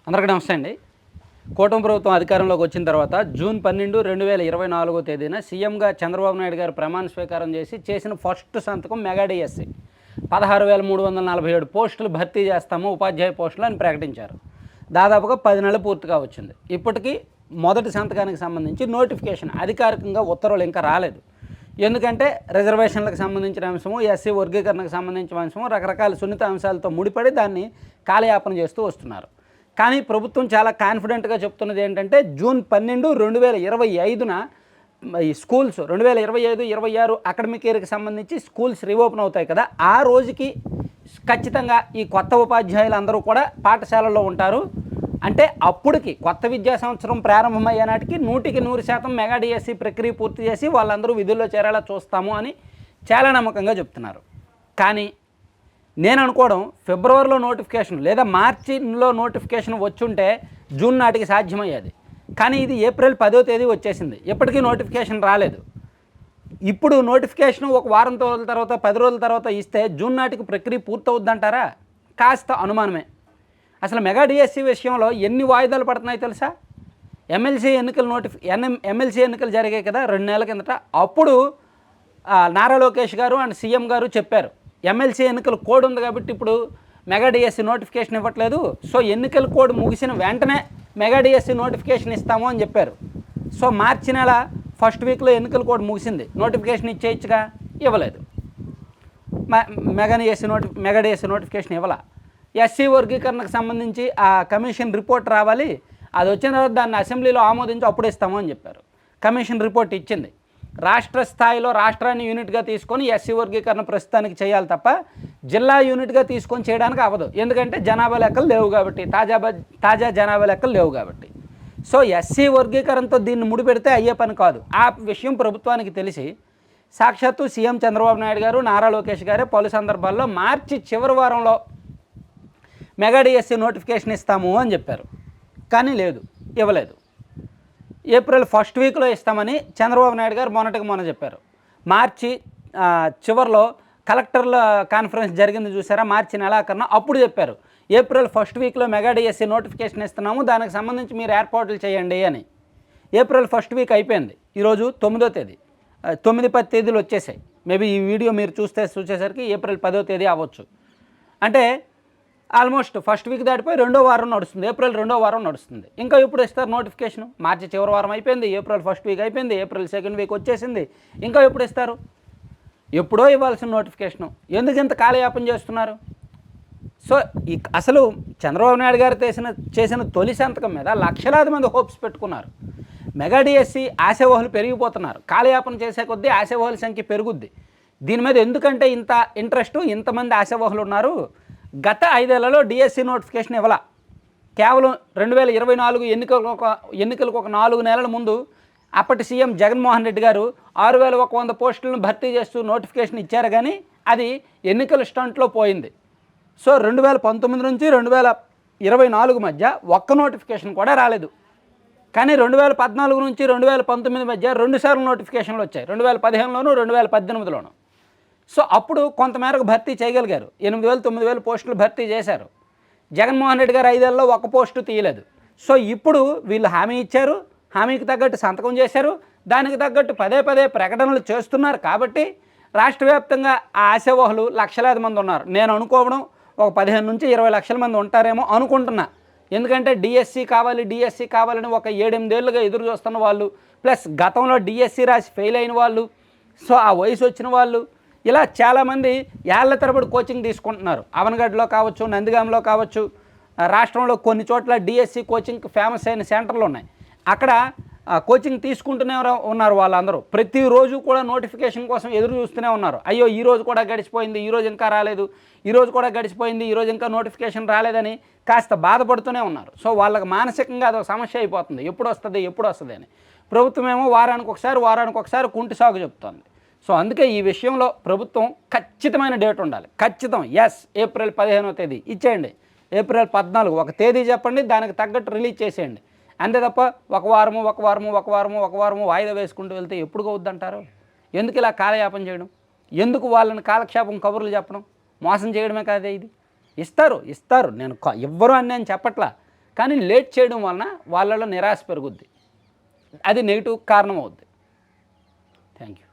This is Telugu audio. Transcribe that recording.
అందరికీ నమస్తే అండి. కూటమి ప్రభుత్వం అధికారంలోకి వచ్చిన తర్వాత జూన్ 12, 2024 తేదీన సీఎంగా చంద్రబాబు నాయుడు గారు ప్రమాణ స్వీకారం చేసిన ఫస్ట్ సంతకం మెగా డిఎస్సి 16,347 పోస్టులు భర్తీ చేస్తాము ఉపాధ్యాయ పోస్టులు అని ప్రకటించారు. దాదాపుగా 10 నెలలు పూర్తిగా వచ్చింది. ఇప్పటికీ మొదటి సంతకానికి సంబంధించి నోటిఫికేషన్ అధికారికంగా ఉత్తర్వులు ఇంకా రాలేదు. ఎందుకంటే రిజర్వేషన్లకు సంబంధించిన అంశము, ఎస్సీ వర్గీకరణకు సంబంధించిన అంశము, రకరకాల సున్నిత అంశాలతో ముడిపడి దాన్ని కాలయాపన చేస్తూ వస్తున్నారు. కానీ ప్రభుత్వం చాలా కాన్ఫిడెంట్గా చెప్తున్నది ఏంటంటే జూన్ 12, 2025న ఈ స్కూల్స్ 2025, 26 అకాడమిక్ ఇయర్కి సంబంధించి స్కూల్స్ రీఓపెన్ అవుతాయి కదా, ఆ రోజుకి ఖచ్చితంగా ఈ కొత్త ఉపాధ్యాయులు అందరూ కూడా పాఠశాలల్లో ఉంటారు. అంటే అప్పటికి కొత్త విద్యా సంవత్సరం ప్రారంభమయ్యే నాటికి 100% మెగా డిఎస్సి ప్రక్రియ పూర్తి చేసి వాళ్ళందరూ విధుల్లో చేరేలా చూస్తాము అని చాలా నమ్మకంగా చెప్తున్నారు. కానీ నేను అనుకోవడం ఫిబ్రవరిలో నోటిఫికేషన్ లేదా మార్చిలో నోటిఫికేషన్ వచ్చుంటే జూన్ నాటికి సాధ్యమయ్యేది. కానీ ఇది ఏప్రిల్ 10వ తేదీ వచ్చేసింది, ఇప్పటికీ నోటిఫికేషన్ రాలేదు. ఇప్పుడు నోటిఫికేషన్ ఒక వారం రోజుల తర్వాత 10 రోజుల తర్వాత ఇస్తే జూన్ నాటికి ప్రక్రియ పూర్తవుద్దంటారా? కాస్త అనుమానమే. అసలు మెగా డిఎస్సి విషయంలో ఎన్ని వాయిదాలు పడుతున్నాయో తెలుసా? ఎమ్మెల్సీ ఎన్నికలు జరిగాయి కదా 2 నెలల కిందట. అప్పుడు నారా లోకేష్ గారు అండ్ సీఎం గారు చెప్పారు, ఎమ్మెల్సీ ఎన్నికల కోడ్ ఉంది కాబట్టి ఇప్పుడు మెగా డిఎస్సి నోటిఫికేషన్ ఇవ్వట్లేదు, సో ఎన్నికల కోడ్ ముగిసిన వెంటనే మెగా డిఎస్సి నోటిఫికేషన్ ఇస్తాము అని చెప్పారు. సో మార్చి నెల ఫస్ట్ వీక్లో ఎన్నికల కోడ్ ముగిసింది, నోటిఫికేషన్ ఇచ్చేయచ్చుగా, ఇవ్వలేదు. మెగా డిఎస్సి నోటిఫికేషన్ ఇవ్వాల. ఎస్సీ వర్గీకరణకు సంబంధించి ఆ కమిషన్ రిపోర్ట్ రావాలి, అది వచ్చిన తర్వాత దాన్ని అసెంబ్లీలో ఆమోదించి అప్పుడు ఇస్తాము అని చెప్పారు. కమిషన్ రిపోర్ట్ ఇచ్చింది. రాష్ట్ర స్థాయిలో రాష్ట్రాన్ని యూనిట్గా తీసుకొని ఎస్సీ వర్గీకరణ ప్రస్తుతానికి చేయాలి తప్ప జిల్లా యూనిట్గా తీసుకొని చేయడానికి అవ్వదు. ఎందుకంటే జనాభా లెక్కలు లేవు కాబట్టి, తాజా జనాభా లెక్కలు లేవు కాబట్టి. సో ఎస్సీ వర్గీకరణతో దీన్ని ముడిపెడితే అయ్యే పని కాదు. ఆ విషయం ప్రభుత్వానికి తెలిసి సాక్షాత్తు సీఎం చంద్రబాబు నాయుడు గారు, నారా లోకేష్ గారే పలు సందర్భాల్లో మార్చి చివరి వారంలో మెగా డిఎస్సి నోటిఫికేషన్ ఇస్తాము అని చెప్పారు. కానీ లేదు, ఇవ్వలేదు. ఏప్రిల్ ఫస్ట్ వీక్లో ఇస్తామని చంద్రబాబు నాయుడు గారు మొన్న చెప్పారు. మార్చి చివరిలో కలెక్టర్ల కాన్ఫరెన్స్ జరిగింది చూసారా, మార్చి నెలాఖరున, అప్పుడు చెప్పారు ఏప్రిల్ ఫస్ట్ వీక్లో మెగా డిఎస్సి నోటిఫికేషన్ ఇస్తున్నాము, దానికి సంబంధించి మీరు ఏర్పాట్లు చేయండి అని. ఏప్రిల్ ఫస్ట్ వీక్ అయిపోయింది, ఈరోజు 9వ తేదీ, 9-10 తేదీలు వచ్చేసాయి. మేబీ ఈ వీడియో మీరు చూసేసరికి ఏప్రిల్ 10వ తేదీ అవ్వచ్చు. అంటే ఆల్మోస్ట్ ఫస్ట్ వీక్ దాటిపోయి 2వ వారం నడుస్తుంది, ఏప్రిల్ 2వ వారం నడుస్తుంది. ఇంకా ఎప్పుడు ఇస్తారు నోటిఫికేషన్? మార్చి చివరి వారం అయిపోయింది, ఏప్రిల్ ఫస్ట్ వీక్ అయిపోయింది, ఏప్రిల్ సెకండ్ వీక్ వచ్చేసింది. ఇంకా ఎప్పుడు ఇస్తారు? ఎప్పుడో ఇవ్వాల్సిన నోటిఫికేషను ఎందుకు ఇంత కాలయాపన చేస్తున్నారు? సో అసలు చంద్రబాబు నాయుడు గారు చేసిన తొలి సంతకం మీద లక్షలాది మంది హోప్స్ పెట్టుకున్నారు. మెగా డిఎస్సి ఆశావహులు పెరిగిపోతున్నారు. కాలయాపన చేసే కొద్దీ ఆశావహుల సంఖ్య పెరుగుద్ది. దీని మీద ఎందుకంటే ఇంత ఇంట్రెస్టు, ఇంతమంది ఆశావహులు ఉన్నారు? గత 5 ఏళ్లలో డిఎస్సి నోటిఫికేషన్ ఇవ్వాల. కేవలం 2024 ఎన్నికలకు ఒక 4 నెలల ముందు అప్పటి సీఎం జగన్మోహన్ రెడ్డి గారు 6,100 పోస్టులను భర్తీ చేస్తూ నోటిఫికేషన్ ఇచ్చారు, కానీ అది ఎన్నికల స్టంట్లో పోయింది. సో 2019 నుంచి 2024 మధ్య ఒక్క నోటిఫికేషన్ కూడా రాలేదు. కానీ 2014 నుంచి 2019 మధ్య 2 సార్లు నోటిఫికేషన్లు వచ్చాయి, 2015లోను 2018లోను. సో అప్పుడు కొంతమేరకు భర్తీ చేయగలిగారు, 8,000, 9,000 పోస్టులు భర్తీ చేశారు. జగన్మోహన్ రెడ్డి గారు 5 ఏళ్లలో ఒక్క పోస్టు తీయలేదు. సో ఇప్పుడు వీళ్ళు హామీ ఇచ్చారు, హామీకి తగ్గట్టు సంతకం చేశారు, దానికి తగ్గట్టు పదే ప్రకటనలు చేస్తున్నారు. కాబట్టి రాష్ట్ర వ్యాప్తంగా ఆ ఆశావహులు లక్షలాది మంది ఉన్నారు. నేను అనుకోవడం ఒక 15 నుంచి 20 లక్షల మంది ఉంటారేమో అనుకుంటున్నా. ఎందుకంటే డిఎస్సి కావాలని ఒక 7-8 ఏళ్ళుగా ఎదురు చూస్తున్న వాళ్ళు, ప్లస్ గతంలో డిఎస్సి రాసి ఫెయిల్ అయిన వాళ్ళు, సో ఆ వయసు వచ్చిన వాళ్ళు, ఇలా చాలామంది ఏళ్ల తరబడి కోచింగ్ తీసుకుంటున్నారు. అవనగడ్డలో కావచ్చు, నందిగాంలో కావచ్చు, రాష్ట్రంలో కొన్ని చోట్ల డిఎస్సి కోచింగ్ ఫేమస్ అయిన సెంటర్లు ఉన్నాయి. అక్కడ కోచింగ్ తీసుకుంటూనే ఉన్నారు వాళ్ళందరూ. ప్రతిరోజు కూడా నోటిఫికేషన్ కోసం ఎదురు చూస్తూనే ఉన్నారు. అయ్యో ఈరోజు కూడా గడిచిపోయింది, ఈరోజు ఇంకా రాలేదు, ఈరోజు కూడా గడిచిపోయింది, ఈరోజు ఇంకా నోటిఫికేషన్ రాలేదని కాస్త బాధపడుతూనే ఉన్నారు. సో వాళ్ళకి మానసికంగా అదొక సమస్య అయిపోతుంది, ఎప్పుడు వస్తుంది అని. ప్రభుత్వం ఏమో వారానికి ఒకసారి కుంటి సాగు చెప్తోంది. సో అందుకే ఈ విషయంలో ప్రభుత్వం ఖచ్చితమైన డేట్ ఉండాలి. ఖచ్చితం, ఏప్రిల్ 15వ తేదీ ఇచ్చేయండి, ఏప్రిల్ 14 ఒక తేదీ చెప్పండి, దానికి తగ్గట్టు రిలీజ్ చేసేయండి. అంతే తప్ప ఒక వారము వాయిదా వేసుకుంటూ వెళ్తే ఎప్పుడు అవుద్దంటారు? ఎందుకు ఇలా కాలయాపన చేయడం? ఎందుకు వాళ్ళని కాలక్షేపం కబుర్లు చెప్పడం? మోసం చేయడమే కాదే ఇది. ఇస్తారు, నేను ఇవ్వరు అని నేను చెప్పట్లా, కానీ లేట్ చేయడం వలన వాళ్ళలో నిరాశ పెరుగుద్ది, అది నెగిటివ్ కారణం అవుద్ది. Thank you.